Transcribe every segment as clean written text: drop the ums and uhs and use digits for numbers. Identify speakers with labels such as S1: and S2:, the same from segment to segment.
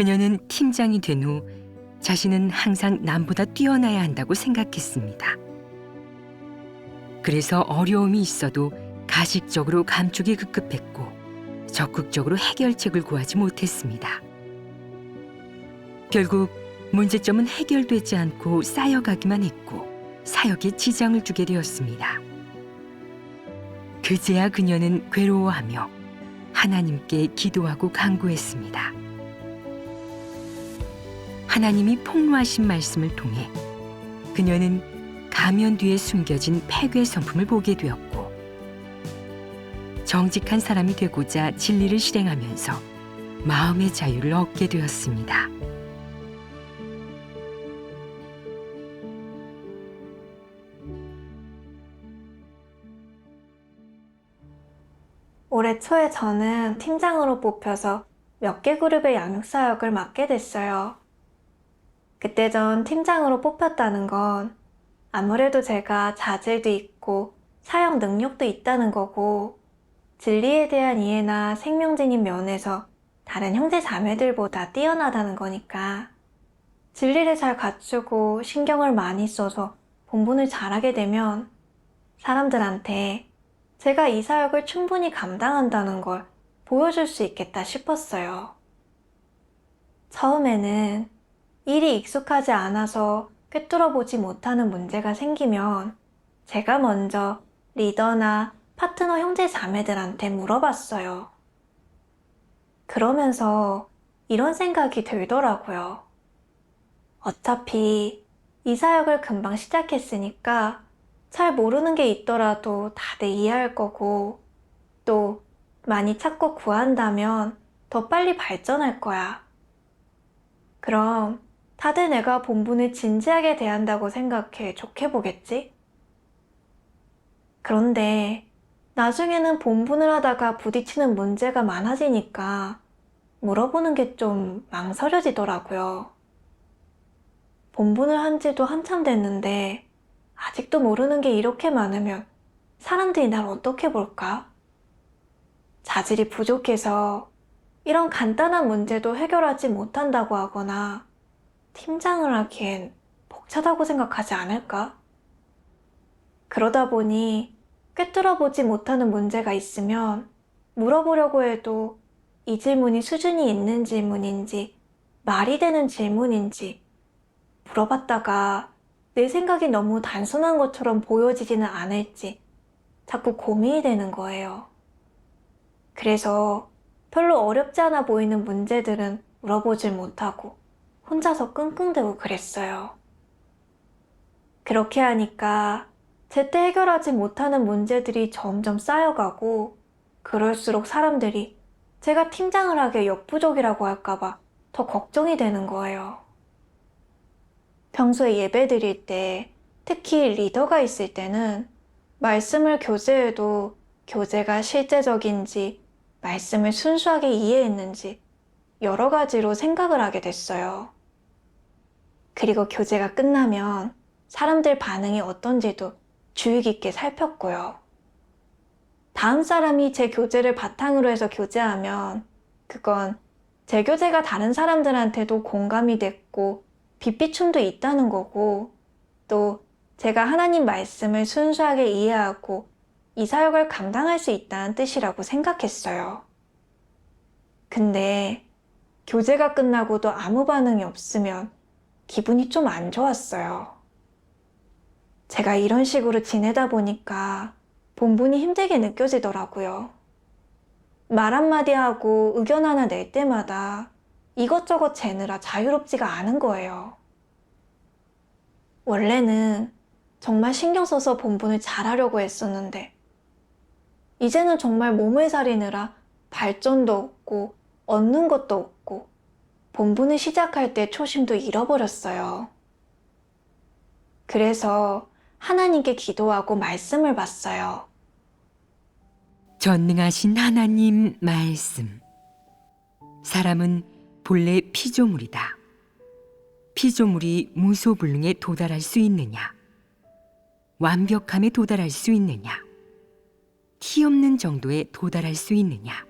S1: 그녀는 팀장이 된 후 자신은 항상 남보다 뛰어나야 한다고 생각했습니다. 그래서 어려움이 있어도 가식적으로 감추기 급급했고 적극적으로 해결책을 구하지 못했습니다. 결국 문제점은 해결되지 않고 쌓여가기만 했고 사역에 지장을 주게 되었습니다. 그제야 그녀는 괴로워하며 하나님께 기도하고 간구했습니다. 하나님이 폭로하신 말씀을 통해 그녀는 가면 뒤에 숨겨진 폐괴 성품을 보게 되었고 정직한 사람이 되고자 진리를 실행하면서 마음의 자유를 얻게 되었습니다.
S2: 올해 초에 저는 팀장으로 뽑혀서 몇 개 그룹의 양육사역을 맡게 됐어요. 그때 전 팀장으로 뽑혔다는 건 아무래도 제가 자질도 있고 사역 능력도 있다는 거고 진리에 대한 이해나 생명진인 면에서 다른 형제 자매들보다 뛰어나다는 거니까 진리를 잘 갖추고 신경을 많이 써서 본분을 잘하게 되면 사람들한테 제가 이 사역을 충분히 감당한다는 걸 보여줄 수 있겠다 싶었어요. 처음에는 일이 익숙하지 않아서 꿰뚫어 보지 못하는 문제가 생기면 제가 먼저 리더나 파트너 형제 자매들한테 물어봤어요. 그러면서 이런 생각이 들더라고요. 어차피 이 사역을 금방 시작했으니까 잘 모르는 게 있더라도 다들 이해할 거고 또 많이 찾고 구한다면 더 빨리 발전할 거야. 그럼 다들 내가 본분을 진지하게 대한다고 생각해 좋게 보겠지? 그런데 나중에는 본분을 하다가 부딪히는 문제가 많아지니까 물어보는 게 좀 망설여지더라고요. 본분을 한 지도 한참 됐는데 아직도 모르는 게 이렇게 많으면 사람들이 날 어떻게 볼까? 자질이 부족해서 이런 간단한 문제도 해결하지 못한다고 하거나 팀장을 하기엔 벅차다고 생각하지 않을까? 그러다 보니 꿰뚫어보지 못하는 문제가 있으면 물어보려고 해도 이 질문이 수준이 있는 질문인지 말이 되는 질문인지 물어봤다가 내 생각이 너무 단순한 것처럼 보여지지는 않을지 자꾸 고민이 되는 거예요. 그래서 별로 어렵지 않아 보이는 문제들은 물어보질 못하고 혼자서 끙끙대고 그랬어요. 그렇게 하니까 제때 해결하지 못하는 문제들이 점점 쌓여가고 그럴수록 사람들이 제가 팀장을 하기에 역부족이라고 할까봐 더 걱정이 되는 거예요. 평소에 예배 드릴 때 특히 리더가 있을 때는 말씀을 교제해도 교제가 실제적인지 말씀을 순수하게 이해했는지 여러 가지로 생각을 하게 됐어요. 그리고 교제가 끝나면 사람들 반응이 어떤지도 주의 깊게 살폈고요. 다음 사람이 제 교제를 바탕으로 해서 교제하면 그건 제 교제가 다른 사람들한테도 공감이 됐고 빛비춤도 있다는 거고 또 제가 하나님 말씀을 순수하게 이해하고 이 사역을 감당할 수 있다는 뜻이라고 생각했어요. 근데 교제가 끝나고도 아무 반응이 없으면 기분이 좀 안 좋았어요. 제가 이런 식으로 지내다 보니까 본분이 힘들게 느껴지더라고요. 말 한마디 하고 의견 하나 낼 때마다 이것저것 재느라 자유롭지가 않은 거예요. 원래는 정말 신경 써서 본분을 잘하려고 했었는데 이제는 정말 몸을 사리느라 발전도 없고 얻는 것도 없고 본분을 시작할 때 초심도 잃어버렸어요. 그래서 하나님께 기도하고 말씀을 받어요.
S1: 전능하신 하나님 말씀. 사람은 본래 피조물이다. 피조물이 무소불능에 도달할 수 있느냐? 완벽함에 도달할 수 있느냐? 티 없는 정도에 도달할 수 있느냐?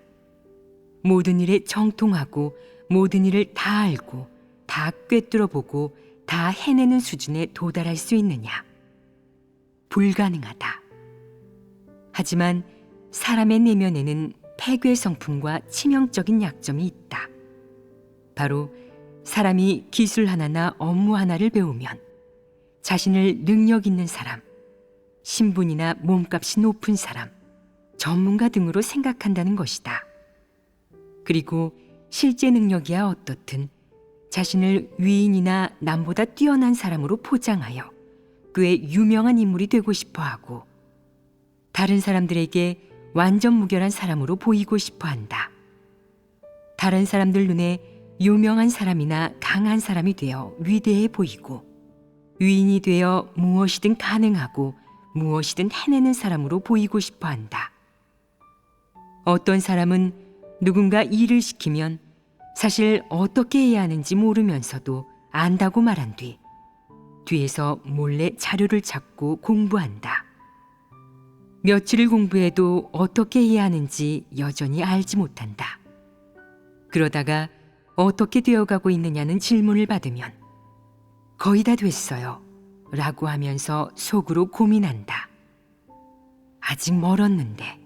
S1: 모든 일에 정통하고 모든 일을 다 알고 다 꿰뚫어 보고 다 해내는 수준에 도달할 수 있느냐? 불가능하다. 하지만 사람의 내면에는 폐괴 성품과 치명적인 약점이 있다. 바로 사람이 기술 하나나 업무 하나를 배우면 자신을 능력 있는 사람, 신분이나 몸값이 높은 사람, 전문가 등으로 생각한다는 것이다. 그리고 실제 능력이야 어떻든 자신을 위인이나 남보다 뛰어난 사람으로 포장하여 꽤 유명한 인물이 되고 싶어 하고 다른 사람들에게 완전 무결한 사람으로 보이고 싶어 한다. 다른 사람들 눈에 유명한 사람이나 강한 사람이 되어 위대해 보이고 위인이 되어 무엇이든 가능하고 무엇이든 해내는 사람으로 보이고 싶어 한다. 어떤 사람은 누군가 일을 시키면 사실 어떻게 해야 하는지 모르면서도 안다고 말한 뒤 뒤에서 몰래 자료를 찾고 공부한다. 며칠을 공부해도 어떻게 해야 하는지 여전히 알지 못한다. 그러다가 어떻게 되어가고 있느냐는 질문을 받으면 거의 다 됐어요 라고 하면서 속으로 고민한다. 아직 멀었는데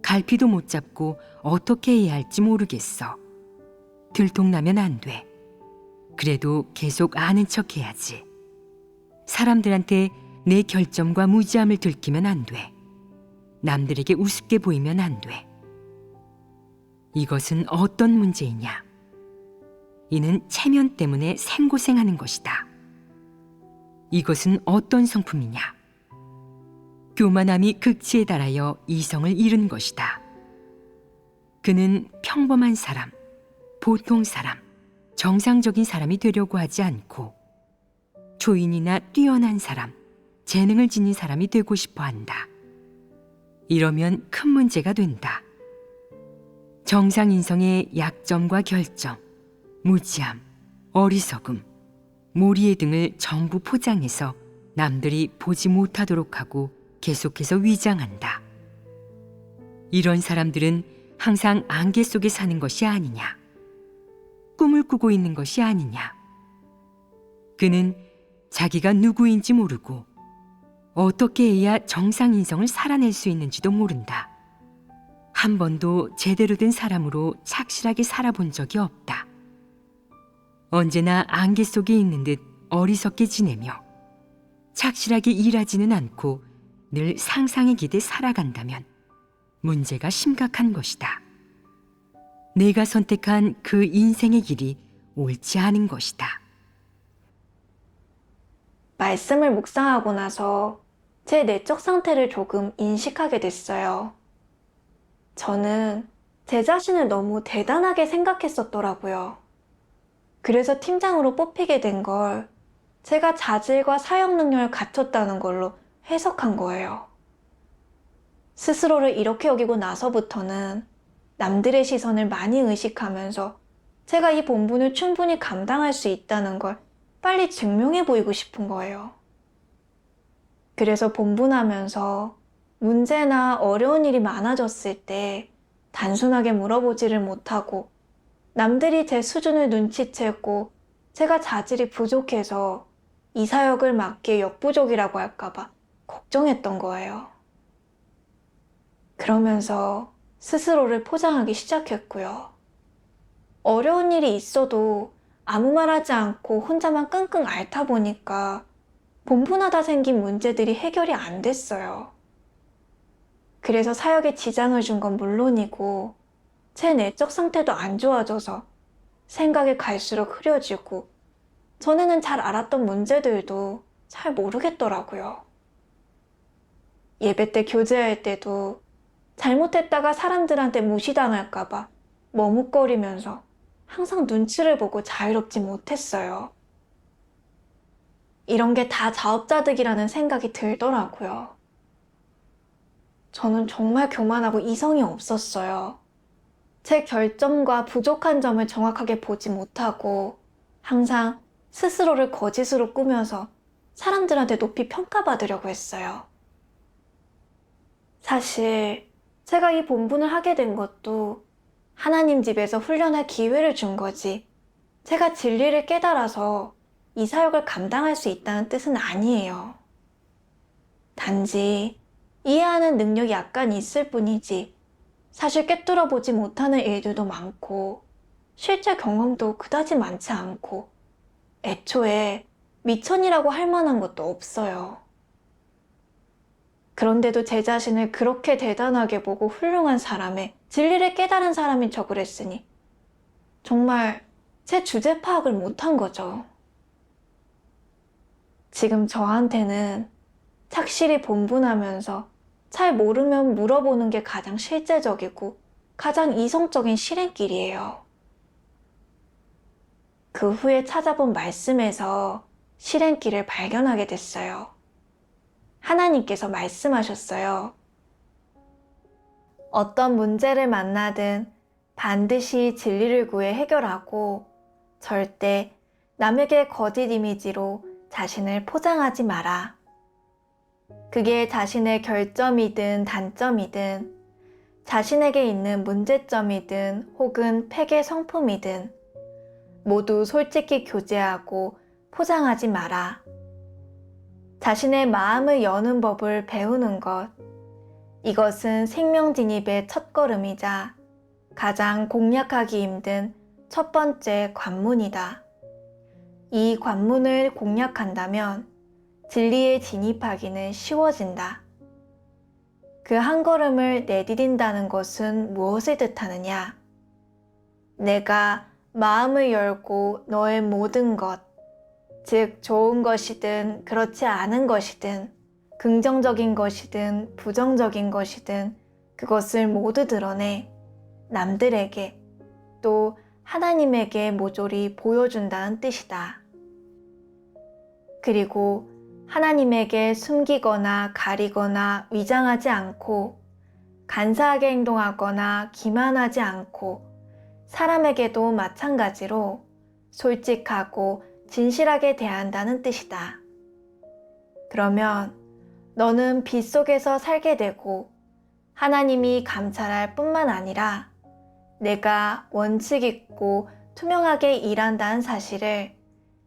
S1: 갈피도 못 잡고 어떻게 해야 할지 모르겠어. 들통나면 안 돼. 그래도 계속 아는 척 해야지. 사람들한테 내 결점과 무지함을 들키면 안 돼. 남들에게 우습게 보이면 안 돼. 이것은 어떤 문제이냐? 이는 체면 때문에 생고생하는 것이다. 이것은 어떤 성품이냐? 교만함이 극치에 달하여 이성을 잃은 것이다. 그는 평범한 사람, 보통 사람, 정상적인 사람이 되려고 하지 않고 초인이나 뛰어난 사람, 재능을 지닌 사람이 되고 싶어 한다. 이러면 큰 문제가 된다. 정상인성의 약점과 결점, 무지함, 어리석음, 모리애 등을 전부 포장해서 남들이 보지 못하도록 하고 계속해서 위장한다. 이런 사람들은 항상 안개 속에 사는 것이 아니냐? 꿈을 꾸고 있는 것이 아니냐? 그는 자기가 누구인지 모르고 어떻게 해야 정상인성을 살아낼 수 있는지도 모른다. 한 번도 제대로 된 사람으로 착실하게 살아본 적이 없다. 언제나 안개 속에 있는 듯 어리석게 지내며 착실하게 일하지는 않고 늘 상상의 기대 살아간다면 문제가 심각한 것이다. 내가 선택한 그 인생의 길이 옳지 않은 것이다.
S2: 말씀을 묵상하고 나서 제 내적 상태를 조금 인식하게 됐어요. 저는 제 자신을 너무 대단하게 생각했었더라고요. 그래서 팀장으로 뽑히게 된 걸 제가 자질과 사역 능력을 갖췄다는 걸로 해석한 거예요. 스스로를 이렇게 여기고 나서부터는 남들의 시선을 많이 의식하면서 제가 이 본분을 충분히 감당할 수 있다는 걸 빨리 증명해 보이고 싶은 거예요. 그래서 본분하면서 문제나 어려운 일이 많아졌을 때 단순하게 물어보지를 못하고 남들이 제 수준을 눈치채고 제가 자질이 부족해서 이 사역을 맡기에 역부족이라고 할까봐 걱정했던 거예요. 그러면서 스스로를 포장하기 시작했고요. 어려운 일이 있어도 아무 말 하지 않고 혼자만 끙끙 앓다 보니까 본분하다 생긴 문제들이 해결이 안 됐어요. 그래서 사역에 지장을 준 건 물론이고 제 내적 상태도 안 좋아져서 생각이 갈수록 흐려지고 전에는 잘 알았던 문제들도 잘 모르겠더라고요. 예배 때 교제할 때도 잘못했다가 사람들한테 무시당할까봐 머뭇거리면서 항상 눈치를 보고 자유롭지 못했어요. 이런 게 다 자업자득이라는 생각이 들더라고요. 저는 정말 교만하고 이성이 없었어요. 제 결점과 부족한 점을 정확하게 보지 못하고 항상 스스로를 거짓으로 꾸며서 사람들한테 높이 평가받으려고 했어요. 사실 제가 이 본분을 하게 된 것도 하나님 집에서 훈련할 기회를 준 거지. 제가 진리를 깨달아서 이 사역을 감당할 수 있다는 뜻은 아니에요. 단지 이해하는 능력이 약간 있을 뿐이지 사실 꿰뚫어 보지 못하는 일들도 많고 실제 경험도 그다지 많지 않고 애초에 미천이라고 할 만한 것도 없어요. 그런데도 제 자신을 그렇게 대단하게 보고 훌륭한 사람에 진리를 깨달은 사람인 척을 했으니 정말 제 주제 파악을 못한 거죠. 지금 저한테는 착실히 본분하면서 잘 모르면 물어보는 게 가장 실제적이고 가장 이성적인 실행길이에요. 그 후에 찾아본 말씀에서 실행길을 발견하게 됐어요. 하나님께서 말씀하셨어요. 어떤 문제를 만나든 반드시 진리를 구해 해결하고 절대 남에게 거짓 이미지로 자신을 포장하지 마라. 그게 자신의 결점이든 단점이든 자신에게 있는 문제점이든 혹은 폐괴 성품이든 모두 솔직히 교제하고 포장하지 마라. 자신의 마음을 여는 법을 배우는 것. 이것은 생명 진입의 첫걸음이자 가장 공략하기 힘든 첫 번째 관문이다. 이 관문을 공략한다면 진리에 진입하기는 쉬워진다. 그 한 걸음을 내디딘다는 것은 무엇을 뜻하느냐? 내가 마음을 열고 너의 모든 것, 즉 좋은 것이든 그렇지 않은 것이든 긍정적인 것이든 부정적인 것이든 그것을 모두 드러내 남들에게 또 하나님에게 모조리 보여준다는 뜻이다. 그리고 하나님에게 숨기거나 가리거나 위장하지 않고 간사하게 행동하거나 기만하지 않고 사람에게도 마찬가지로 솔직하고 진실하게 대한다는 뜻이다. 그러면 너는 빛 속에서 살게 되고 하나님이 감찰할 뿐만 아니라 내가 원칙 있고 투명하게 일한다는 사실을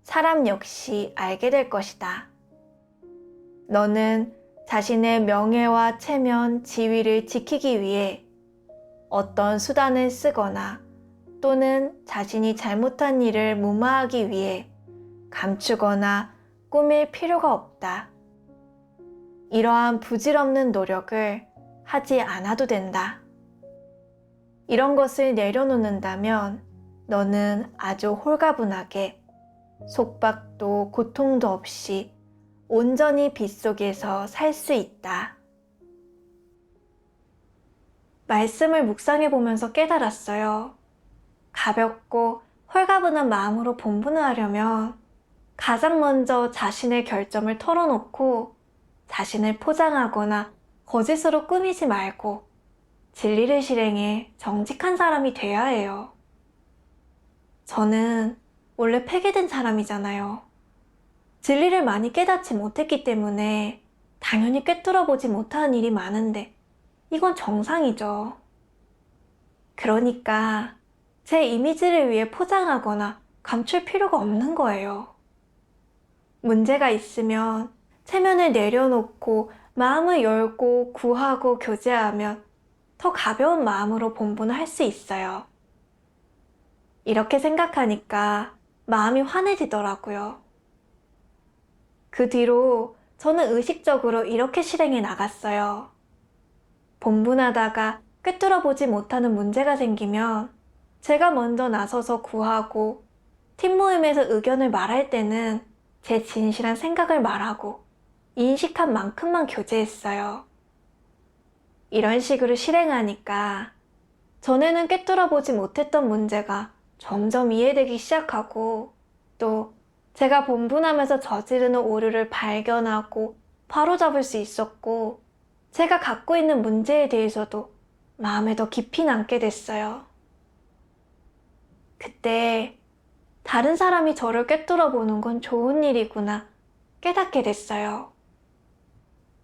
S2: 사람 역시 알게 될 것이다. 너는 자신의 명예와 체면, 지위를 지키기 위해 어떤 수단을 쓰거나 또는 자신이 잘못한 일을 무마하기 위해 감추거나 꾸밀 필요가 없다. 이러한 부질없는 노력을 하지 않아도 된다. 이런 것을 내려놓는다면 너는 아주 홀가분하게 속박도 고통도 없이 온전히 빛 속에서 살 수 있다. 말씀을 묵상해 보면서 깨달았어요. 가볍고 홀가분한 마음으로 본분을 하려면 가장 먼저 자신의 결점을 털어놓고 자신을 포장하거나 거짓으로 꾸미지 말고 진리를 실행해 정직한 사람이 돼야 해요. 저는 원래 폐괴된 사람이잖아요. 진리를 많이 깨닫지 못했기 때문에 당연히 꿰뚫어 보지 못하는 일이 많은데 이건 정상이죠. 그러니까 제 이미지를 위해 포장하거나 감출 필요가 없는 거예요. 문제가 있으면 체면을 내려놓고 마음을 열고 구하고 교제하면 더 가벼운 마음으로 본분을 할 수 있어요. 이렇게 생각하니까 마음이 환해지더라고요. 그 뒤로 저는 의식적으로 이렇게 실행해 나갔어요. 본분하다가 꿰뚫어 보지 못하는 문제가 생기면 제가 먼저 나서서 구하고 팀 모임에서 의견을 말할 때는 제 진실한 생각을 말하고 인식한 만큼만 교제했어요. 이런 식으로 실행하니까 전에는 꿰뚫어 보지 못했던 문제가 점점 이해되기 시작하고 또 제가 본분하면서 저지르는 오류를 발견하고 바로잡을 수 있었고 제가 갖고 있는 문제에 대해서도 마음에 더 깊이 남게 됐어요. 그때 다른 사람이 저를 꿰뚫어 보는 건 좋은 일이구나 깨닫게 됐어요.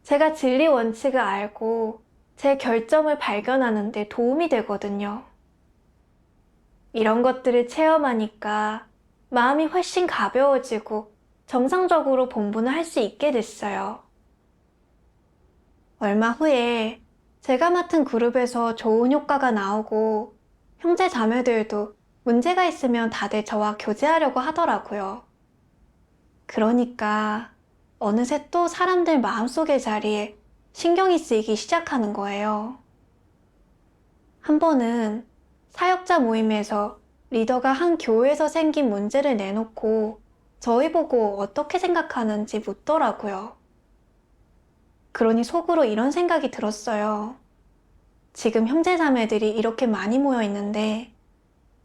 S2: 제가 진리 원칙을 알고 제 결점을 발견하는 데 도움이 되거든요. 이런 것들을 체험하니까 마음이 훨씬 가벼워지고 정상적으로 본분을 할 수 있게 됐어요. 얼마 후에 제가 맡은 그룹에서 좋은 효과가 나오고 형제 자매들도 문제가 있으면 다들 저와 교제하려고 하더라고요. 그러니까 어느새 또 사람들 마음속의 자리에 신경이 쓰이기 시작하는 거예요. 한 번은 사역자 모임에서 리더가 한 교회에서 생긴 문제를 내놓고 저희 보고 어떻게 생각하는지 묻더라고요. 그러니 속으로 이런 생각이 들었어요. 지금 형제자매들이 이렇게 많이 모여 있는데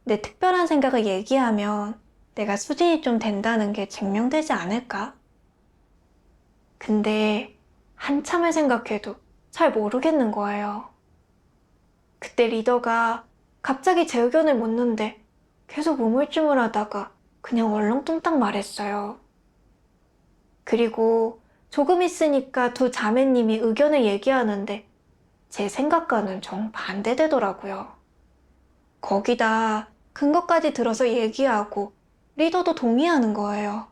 S2: 내 특별한 생각을 얘기하면 내가 수진이 좀 된다는 게 증명되지 않을까? 근데 한참을 생각해도 잘 모르겠는 거예요. 그때 리더가 갑자기 제 의견을 묻는데 계속 우물쭈물하다가 그냥 얼렁뚱땅 말했어요. 그리고 조금 있으니까 두 자매님이 의견을 얘기하는데 제 생각과는 정반대되더라고요. 거기다 근거까지 들어서 얘기하고 리더도 동의하는 거예요.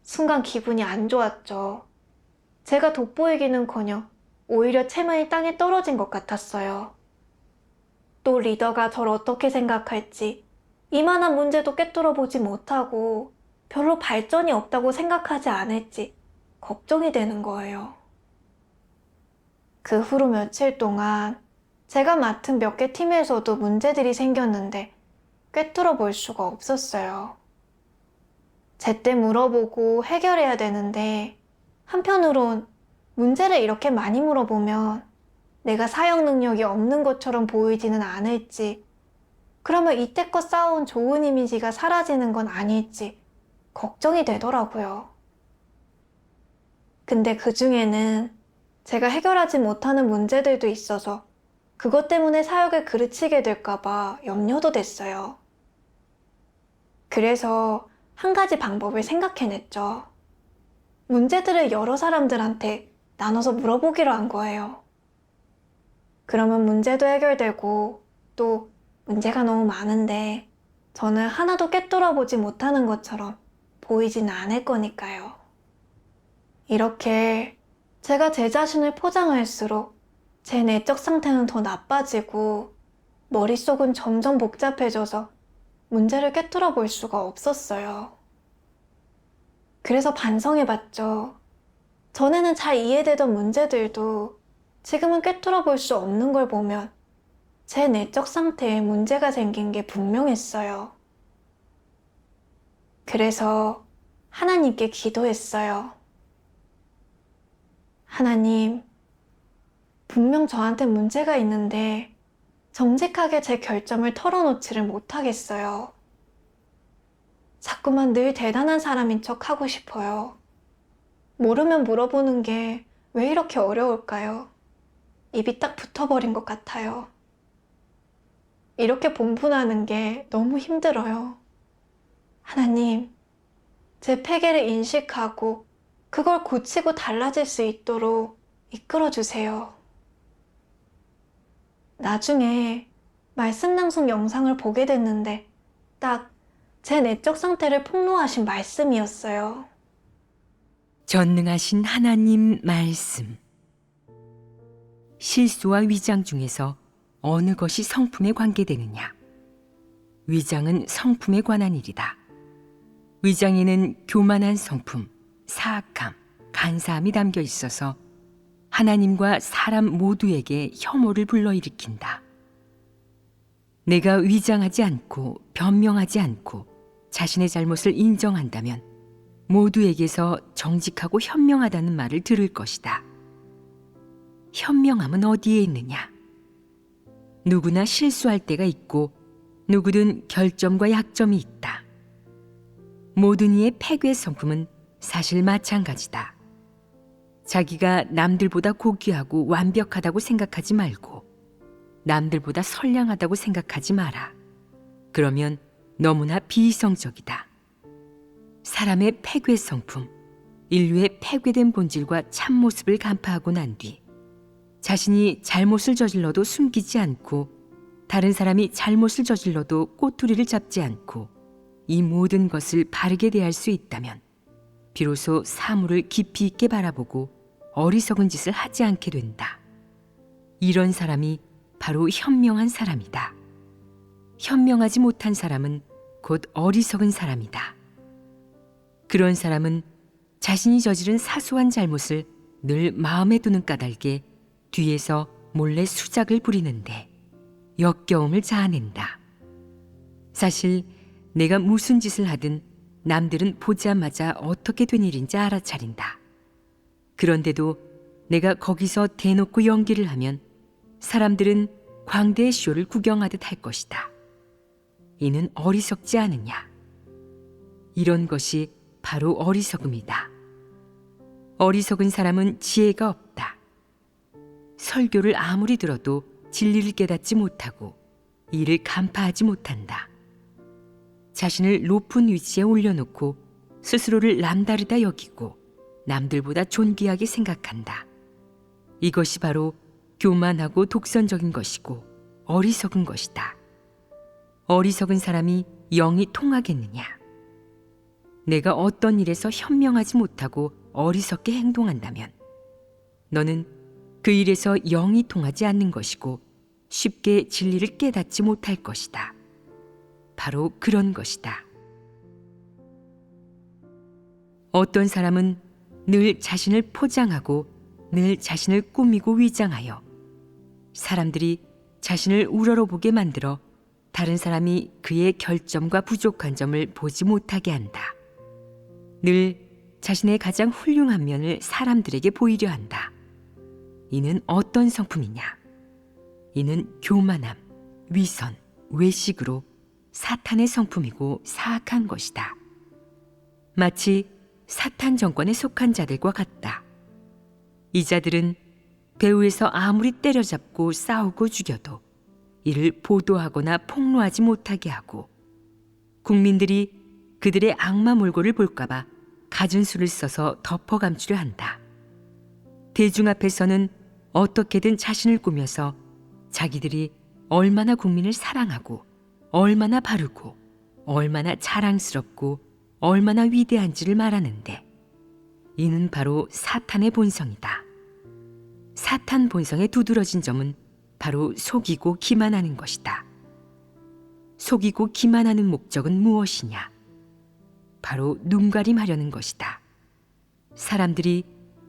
S2: 순간 기분이 안 좋았죠. 제가 돋보이기는커녕 오히려 채만이 땅에 떨어진 것 같았어요. 또 리더가 저를 어떻게 생각할지 이만한 문제도 꿰뚫어 보지 못하고 별로 발전이 없다고 생각하지 않을지 걱정이 되는 거예요. 그 후로 며칠 동안 제가 맡은 몇 개 팀에서도 문제들이 생겼는데 꿰뚫어 볼 수가 없었어요. 제때 물어보고 해결해야 되는데 한편으론 문제를 이렇게 많이 물어보면 내가 사역 능력이 없는 것처럼 보이지는 않을지, 그러면 이때껏 쌓아온 좋은 이미지가 사라지는 건 아닐지 걱정이 되더라고요. 근데 그 중에는 제가 해결하지 못하는 문제들도 있어서 그것 때문에 사역을 그르치게 될까봐 염려도 됐어요. 그래서 한 가지 방법을 생각해냈죠. 문제들을 여러 사람들한테 나눠서 물어보기로 한 거예요. 그러면 문제도 해결되고 또 문제가 너무 많은데 저는 하나도 꿰뚫어보지 못하는 것처럼 보이지는 않을 거니까요. 이렇게 제가 제 자신을 포장할수록 제 내적 상태는 더 나빠지고 머릿속은 점점 복잡해져서 문제를 꿰뚫어 볼 수가 없었어요. 그래서 반성해봤죠. 전에는 잘 이해되던 문제들도 지금은 꿰뚫어 볼 수 없는 걸 보면 제 내적 상태에 문제가 생긴 게 분명했어요. 그래서 하나님께 기도했어요. 하나님, 분명 저한테 문제가 있는데 정직하게 제 결점을 털어놓지를 못하겠어요. 자꾸만 늘 대단한 사람인 척 하고 싶어요. 모르면 물어보는 게 왜 이렇게 어려울까요? 입이 딱 붙어버린 것 같아요. 이렇게 본분하는 게 너무 힘들어요. 하나님, 제 패배를 인식하고 그걸 고치고 달라질 수 있도록 이끌어주세요. 나중에 말씀 낭송 영상을 보게 됐는데 딱 제 내적 상태를 폭로하신 말씀이었어요.
S1: 전능하신 하나님 말씀. 실수와 위장 중에서 어느 것이 성품에 관계되느냐? 위장은 성품에 관한 일이다. 위장에는 교만한 성품, 사악함, 간사함이 담겨 있어서 하나님과 사람 모두에게 혐오를 불러일으킨다. 내가 위장하지 않고 변명하지 않고 자신의 잘못을 인정한다면 모두에게서 정직하고 현명하다는 말을 들을 것이다. 현명함은 어디에 있느냐? 누구나 실수할 때가 있고 누구든 결점과 약점이 있다. 모든 이의 패괴 성품은 사실 마찬가지다. 자기가 남들보다 고귀하고 완벽하다고 생각하지 말고 남들보다 선량하다고 생각하지 마라. 그러면 너무나 비이성적이다. 사람의 패괴 성품, 인류의 패괴된 본질과 참모습을 간파하고 난 뒤 자신이 잘못을 저질러도 숨기지 않고 다른 사람이 잘못을 저질러도 꼬투리를 잡지 않고 이 모든 것을 바르게 대할 수 있다면 비로소 사물을 깊이 있게 바라보고 어리석은 짓을 하지 않게 된다. 이런 사람이 바로 현명한 사람이다. 현명하지 못한 사람은 곧 어리석은 사람이다. 그런 사람은 자신이 저지른 사소한 잘못을 늘 마음에 두는 까닭에 뒤에서 몰래 수작을 부리는데 역겨움을 자아낸다. 사실 내가 무슨 짓을 하든 남들은 보자마자 어떻게 된 일인지 알아차린다. 그런데도 내가 거기서 대놓고 연기를 하면 사람들은 광대의 쇼를 구경하듯 할 것이다. 이는 어리석지 않으냐? 이런 것이 바로 어리석음이다. 어리석은 사람은 지혜가 없다. 설교를 아무리 들어도 진리를 깨닫지 못하고 이를 간파하지 못한다. 자신을 높은 위치에 올려놓고 스스로를 남다르다 여기고 남들보다 존귀하게 생각한다. 이것이 바로 교만하고 독선적인 것이고 어리석은 것이다. 어리석은 사람이 영이 통하겠느냐? 내가 어떤 일에서 현명하지 못하고 어리석게 행동한다면 너는 그 일에서 영이 통하지 않는 것이고 쉽게 진리를 깨닫지 못할 것이다. 바로 그런 것이다. 어떤 사람은 늘 자신을 포장하고 늘 자신을 꾸미고 위장하여 사람들이 자신을 우러러보게 만들어 다른 사람이 그의 결점과 부족한 점을 보지 못하게 한다. 늘 자신의 가장 훌륭한 면을 사람들에게 보이려 한다. 이는 어떤 성품이냐? 이는 교만함, 위선, 외식으로 사탄의 성품이고 사악한 것이다. 마치 사탄 정권에 속한 자들과 같다. 이 자들은 배후에서 아무리 때려잡고 싸우고 죽여도 이를 보도하거나 폭로하지 못하게 하고 국민들이 그들의 악마 몰골을 볼까봐 갖은 수를 써서 덮어 감추려 한다. 대중 앞에서는 어떻게든 자신을 꾸며서 자기들이 얼마나 국민을 사랑하고 얼마나 바르고 얼마나 자랑스럽고 얼마나 위대한지를 말하는데 이는 바로 사탄의 본성이다. 사탄 본성에 두드러진 점은 바로 속이고 기만하는 것이다. 속이고 기만하는 목적은 무엇이냐? 바로 눈가림하려는 것이다. 사람들이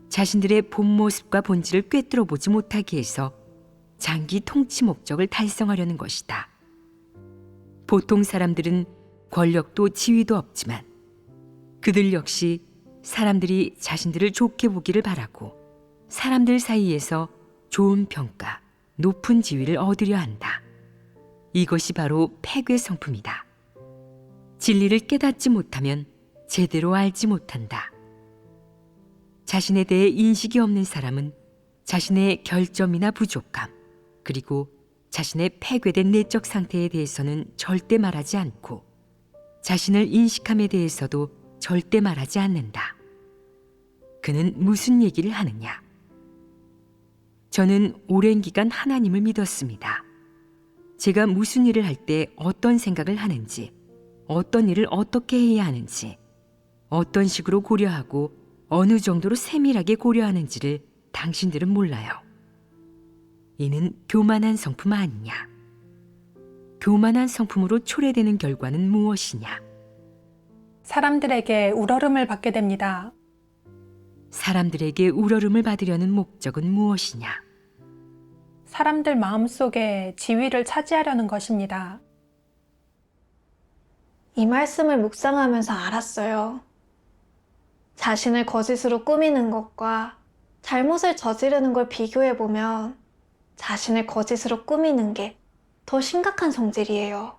S1: 자신들의 본 모습과 본질을 꿰뚫어 보지 못하게 해서 장기 통치 목적을 달성하려는 것이다. 보통 사람들은 권력도 지위도 없지만 그들 역시 사람들이 자신들을 좋게 보기를 바라고 사람들 사이에서 좋은 평가, 높은 지위를 얻으려 한다. 이것이 바로 패괴 성품이다. 진리를 깨닫지 못하면 제대로 알지 못한다. 자신에 대해 인식이 없는 사람은 자신의 결점이나 부족함, 그리고 자신의 패괴된 내적 상태에 대해서는 절대 말하지 않고 자신을 인식함에 대해서도 절대 말하지 않는다. 그는 무슨 얘기를 하느냐? 저는 오랜 기간 하나님을 믿었습니다. 제가 무슨 일을 할 때 어떤 생각을 하는지, 어떤 일을 어떻게 해야 하는지, 어떤 식으로 고려하고 어느 정도로 세밀하게 고려하는지를 당신들은 몰라요. 이는 교만한 성품 아니냐? 교만한 성품으로 초래되는 결과는 무엇이냐?
S3: 사람들에게 우러름을 받게 됩니다.
S1: 사람들에게 우러름을 받으려는 목적은 무엇이냐?
S3: 사람들 마음속에 지위를 차지하려는 것입니다.
S2: 이 말씀을 묵상하면서 알았어요. 자신을 거짓으로 꾸미는 것과 잘못을 저지르는 걸 비교해보면 자신을 거짓으로 꾸미는 게 더 심각한 성질이에요.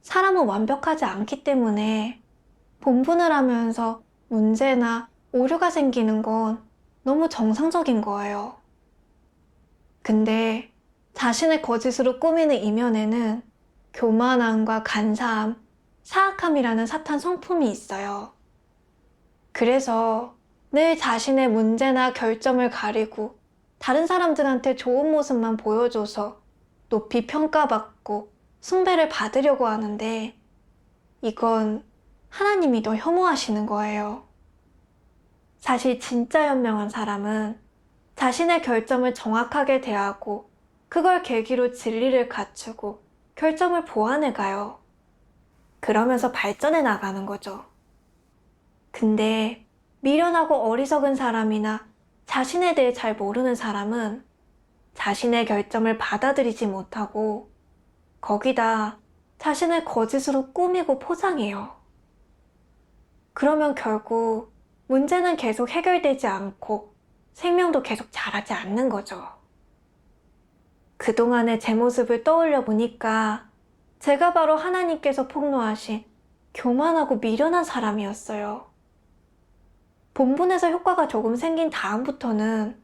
S2: 사람은 완벽하지 않기 때문에 본분을 하면서 문제나 오류가 생기는 건 너무 정상적인 거예요. 근데 자신을 거짓으로 꾸미는 이면에는 교만함과 간사함, 사악함이라는 사탄 성품이 있어요. 그래서 늘 자신의 문제나 결점을 가리고 다른 사람들한테 좋은 모습만 보여줘서 높이 평가받고 숭배를 받으려고 하는데 이건 하나님이 더 혐오하시는 거예요. 사실 진짜 현명한 사람은 자신의 결점을 정확하게 대하고 그걸 계기로 진리를 갖추고 결점을 보완해 가요. 그러면서 발전해 나가는 거죠. 근데 미련하고 어리석은 사람이나 자신에 대해 잘 모르는 사람은 자신의 결점을 받아들이지 못하고 거기다 자신을 거짓으로 꾸미고 포장해요. 그러면 결국 문제는 계속 해결되지 않고 생명도 계속 자라지 않는 거죠. 그동안의 제 모습을 떠올려 보니까 제가 바로 하나님께서 폭로하신 교만하고 미련한 사람이었어요. 본분에서 효과가 조금 생긴 다음부터는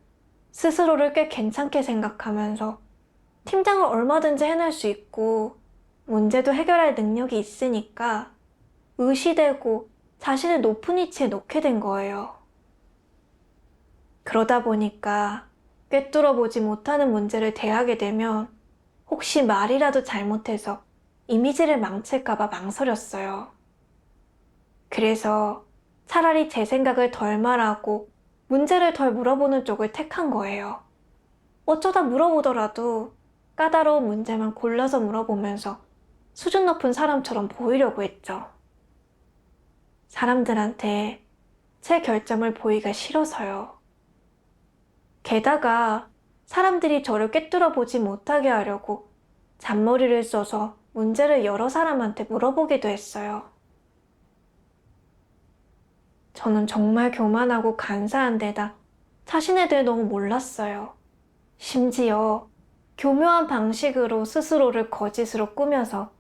S2: 스스로를 꽤 괜찮게 생각하면서 팀장을 얼마든지 해낼 수 있고 문제도 해결할 능력이 있으니까 의시되고 자신을 높은 위치에 놓게 된 거예요. 그러다 보니까 꿰뚫어 보지 못하는 문제를 대하게 되면 혹시 말이라도 잘못해서 이미지를 망칠까봐 망설였어요. 그래서 차라리 제 생각을 덜 말하고 문제를 덜 물어보는 쪽을 택한 거예요. 어쩌다 물어보더라도 까다로운 문제만 골라서 물어보면서 수준 높은 사람처럼 보이려고 했죠. 사람들한테 제 결점을 보이기가 싫어서요. 게다가 사람들이 저를 꿰뚫어 보지 못하게 하려고 잔머리를 써서 문제를 여러 사람한테 물어보기도 했어요. 저는 정말 교만하고 간사한 데다 자신에 대해 너무 몰랐어요. 심지어 교묘한 방식으로 스스로를 거짓으로 꾸며서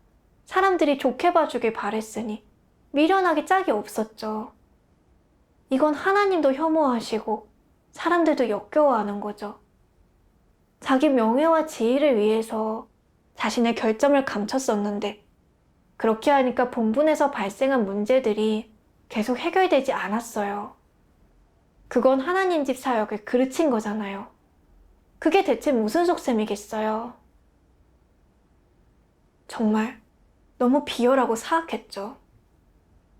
S2: 사람들이 좋게 봐주길 바랬으니 미련하기 짝이 없었죠. 이건 하나님도 혐오하시고 사람들도 역겨워하는 거죠. 자기 명예와 지위를 위해서 자신의 결점을 감췄었는데 그렇게 하니까 본분에서 발생한 문제들이 계속 해결되지 않았어요. 그건 하나님 집 사역을 그르친 거잖아요. 그게 대체 무슨 속셈이겠어요? 정말 너무 비열하고 사악했죠.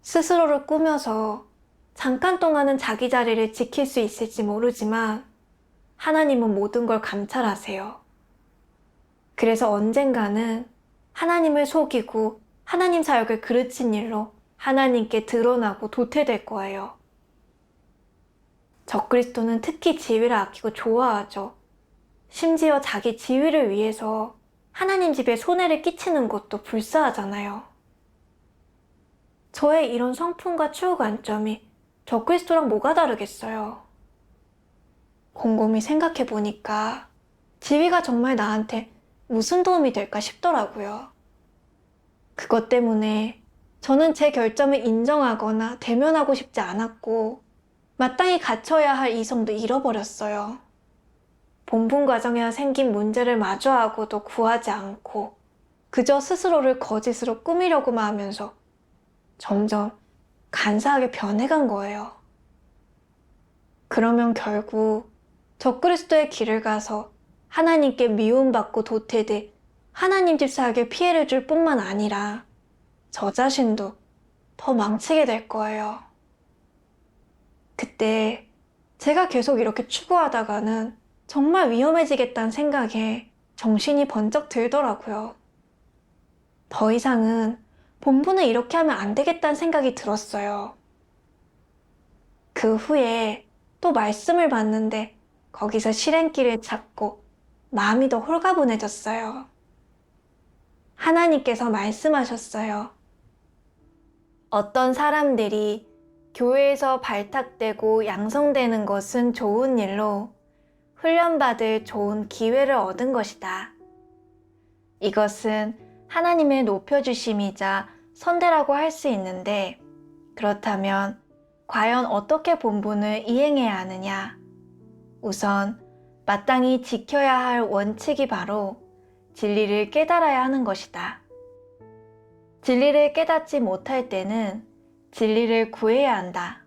S2: 스스로를 꾸며서 잠깐 동안은 자기 자리를 지킬 수 있을지 모르지만 하나님은 모든 걸 감찰하세요. 그래서 언젠가는 하나님을 속이고 하나님 사역을 그르친 일로 하나님께 드러나고 도태될 거예요. 적그리스도는 특히 지위를 아끼고 좋아하죠. 심지어 자기 지위를 위해서 하나님 집에 손해를 끼치는 것도 불사하잖아요. 저의 이런 성품과 추후 관점이 적그리스도랑 뭐가 다르겠어요? 곰곰이 생각해 보니까 지위가 정말 나한테 무슨 도움이 될까 싶더라고요. 그것 때문에 저는 제 결점을 인정하거나 대면하고 싶지 않았고 마땅히 갖춰야 할 이성도 잃어버렸어요. 본분 과정에서 생긴 문제를 마주하고도 구하지 않고 그저 스스로를 거짓으로 꾸미려고만 하면서 점점 간사하게 변해간 거예요. 그러면 결국 적그리스도의 길을 가서 하나님께 미움받고 도태돼 하나님 집 사역에 피해를 줄 뿐만 아니라 저 자신도 더 망치게 될 거예요. 그때 제가 계속 이렇게 추구하다가는 정말 위험해지겠다는 생각에 정신이 번쩍 들더라고요. 더 이상은 본분을 이렇게 하면 안 되겠다는 생각이 들었어요. 그 후에 또 말씀을 봤는데 거기서 실행길을 찾고 마음이 더 홀가분해졌어요. 하나님께서 말씀하셨어요. 어떤 사람들이 교회에서 발탁되고 양성되는 것은 좋은 일로 훈련받을 좋은 기회를 얻은 것이다. 이것은 하나님의 높여주심이자 선대라고 할 수 있는데 그렇다면 과연 어떻게 본분을 이행해야 하느냐? 우선 마땅히 지켜야 할 원칙이 바로 진리를 깨달아야 하는 것이다. 진리를 깨닫지 못할 때는 진리를 구해야 한다.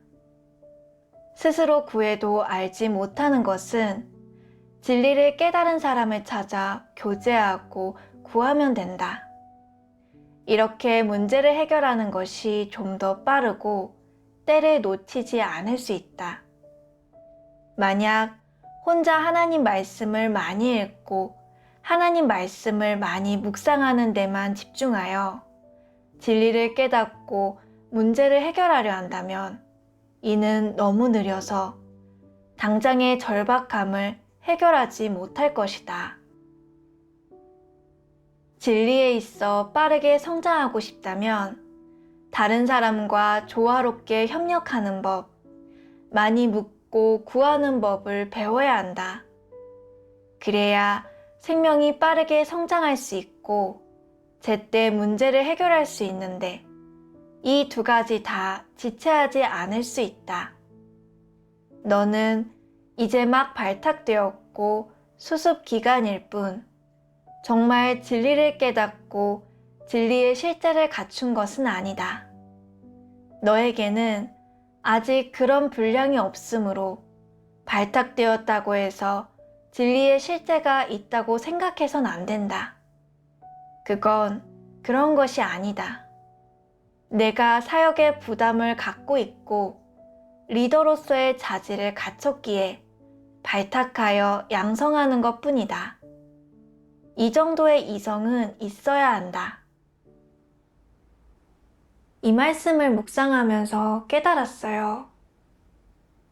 S2: 스스로 구해도 알지 못하는 것은 진리를 깨달은 사람을 찾아 교제하고 구하면 된다. 이렇게 문제를 해결하는 것이 좀 더 빠르고 때를 놓치지 않을 수 있다. 만약 혼자 하나님 말씀을 많이 읽고 하나님 말씀을 많이 묵상하는 데만 집중하여 진리를 깨닫고 문제를 해결하려 한다면 이는 너무 느려서 당장의 절박함을 해결하지 못할 것이다. 진리에 있어 빠르게 성장하고 싶다면 다른 사람과 조화롭게 협력하는 법, 많이 묻고 구하는 법을 배워야 한다. 그래야 생명이 빠르게 성장할 수 있고 제때 문제를 해결할 수 있는데 이 두 가지 다 지체하지 않을 수 있다. 너는 이제 막 발탁되었고 수습 기간일 뿐 정말 진리를 깨닫고 진리의 실제를 갖춘 것은 아니다. 너에게는 아직 그런 분량이 없으므로 발탁되었다고 해서 진리의 실제가 있다고 생각해선 안 된다. 그건 그런 것이 아니다. 내가 사역의 부담을 갖고 있고 리더로서의 자질을 갖췄기에 발탁하여 양성하는 것 뿐이다. 이 정도의 이성은 있어야 한다. 이 말씀을 묵상하면서 깨달았어요.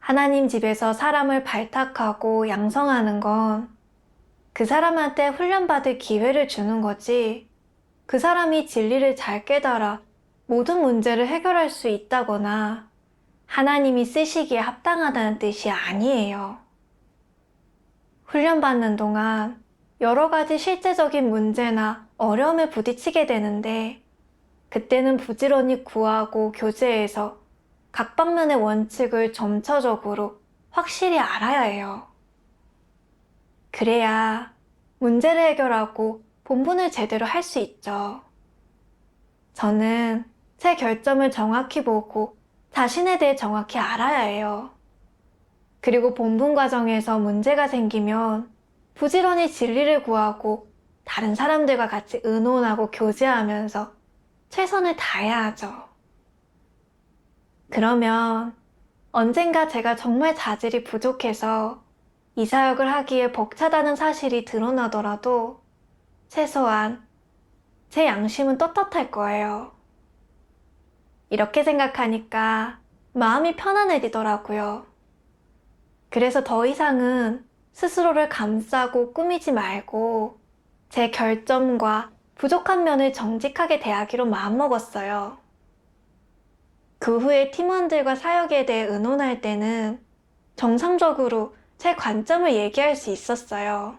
S2: 하나님 집에서 사람을 발탁하고 양성하는 건 그 사람한테 훈련받을 기회를 주는 거지, 그 사람이 진리를 잘 깨달아 모든 문제를 해결할 수 있다거나 하나님이 쓰시기에 합당하다는 뜻이 아니에요. 훈련받는 동안 여러 가지 실제적인 문제나 어려움에 부딪히게 되는데 그때는 부지런히 구하고 교제해서 각 방면의 원칙을 점차적으로 확실히 알아야 해요. 그래야 문제를 해결하고 본분을 제대로 할 수 있죠. 저는 제 결점을 정확히 보고 자신에 대해 정확히 알아야 해요. 그리고 본분 과정에서 문제가 생기면 부지런히 진리를 구하고 다른 사람들과 같이 의논하고 교제하면서 최선을 다해야 하죠. 그러면 언젠가 제가 정말 자질이 부족해서 이 사역을 하기에 벅차다는 사실이 드러나더라도 최소한 제 양심은 떳떳할 거예요. 이렇게 생각하니까 마음이 편안해지더라고요. 그래서 더 이상은 스스로를 감싸고 꾸미지 말고 제 결점과 부족한 면을 정직하게 대하기로 마음먹었어요. 그 후에 팀원들과 사역에 대해 의논할 때는 정상적으로 제 관점을 얘기할 수 있었어요.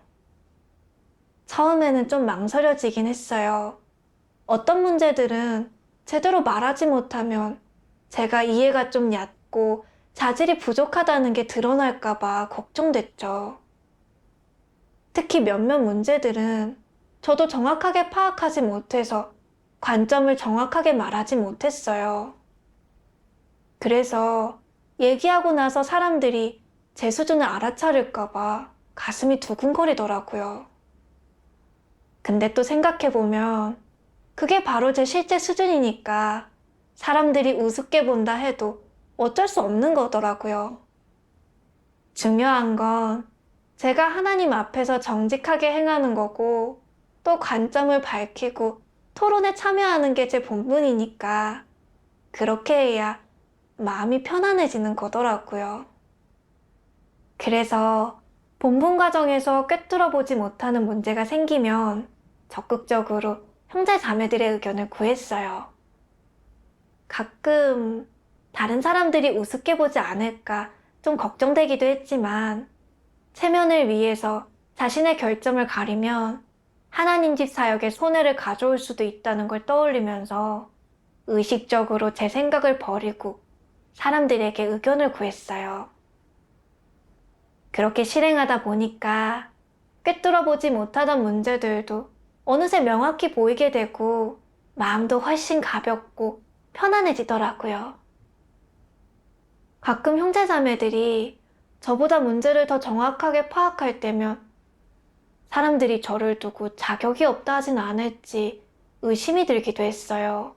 S2: 처음에는 좀 망설여지긴 했어요. 어떤 문제들은 제대로 말하지 못하면 제가 이해가 좀 얕고 자질이 부족하다는 게 드러날까봐 걱정됐죠. 특히 몇몇 문제들은 저도 정확하게 파악하지 못해서 관점을 정확하게 말하지 못했어요. 그래서 얘기하고 나서 사람들이 제 수준을 알아차릴까봐 가슴이 두근거리더라고요. 근데 또 생각해보면 그게 바로 제 실제 수준이니까 사람들이 우습게 본다 해도 어쩔 수 없는 거더라고요. 중요한 건 제가 하나님 앞에서 정직하게 행하는 거고 또 관점을 밝히고 토론에 참여하는 게 제 본분이니까 그렇게 해야 마음이 편안해지는 거더라고요. 그래서 본분 과정에서 꿰뚫어 보지 못하는 문제가 생기면 적극적으로 형제 자매들의 의견을 구했어요. 가끔 다른 사람들이 우습게 보지 않을까 좀 걱정되기도 했지만 체면을 위해서 자신의 결점을 가리면 하나님 집 사역에 손해를 가져올 수도 있다는 걸 떠올리면서 의식적으로 제 생각을 버리고 사람들에게 의견을 구했어요. 그렇게 실행하다 보니까 꿰뚫어 보지 못하던 문제들도 어느새 명확히 보이게 되고 마음도 훨씬 가볍고 편안해지더라고요. 가끔 형제자매들이 저보다 문제를 더 정확하게 파악할 때면 사람들이 저를 두고 자격이 없다 하진 않을지 의심이 들기도 했어요.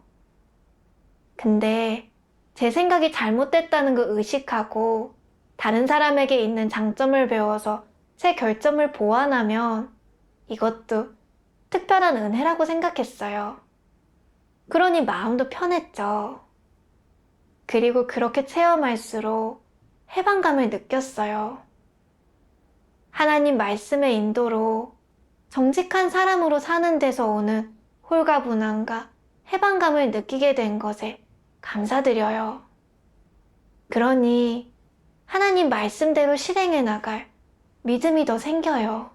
S2: 근데 제 생각이 잘못됐다는 걸 의식하고 다른 사람에게 있는 장점을 배워서 제 결점을 보완하면 이것도 특별한 은혜라고 생각했어요. 그러니 마음도 편했죠. 그리고 그렇게 체험할수록 해방감을 느꼈어요. 하나님 말씀의 인도로 정직한 사람으로 사는 데서 오는 홀가분함과 해방감을 느끼게 된 것에 감사드려요. 그러니 하나님 말씀대로 실행해 나갈 믿음이 더 생겨요.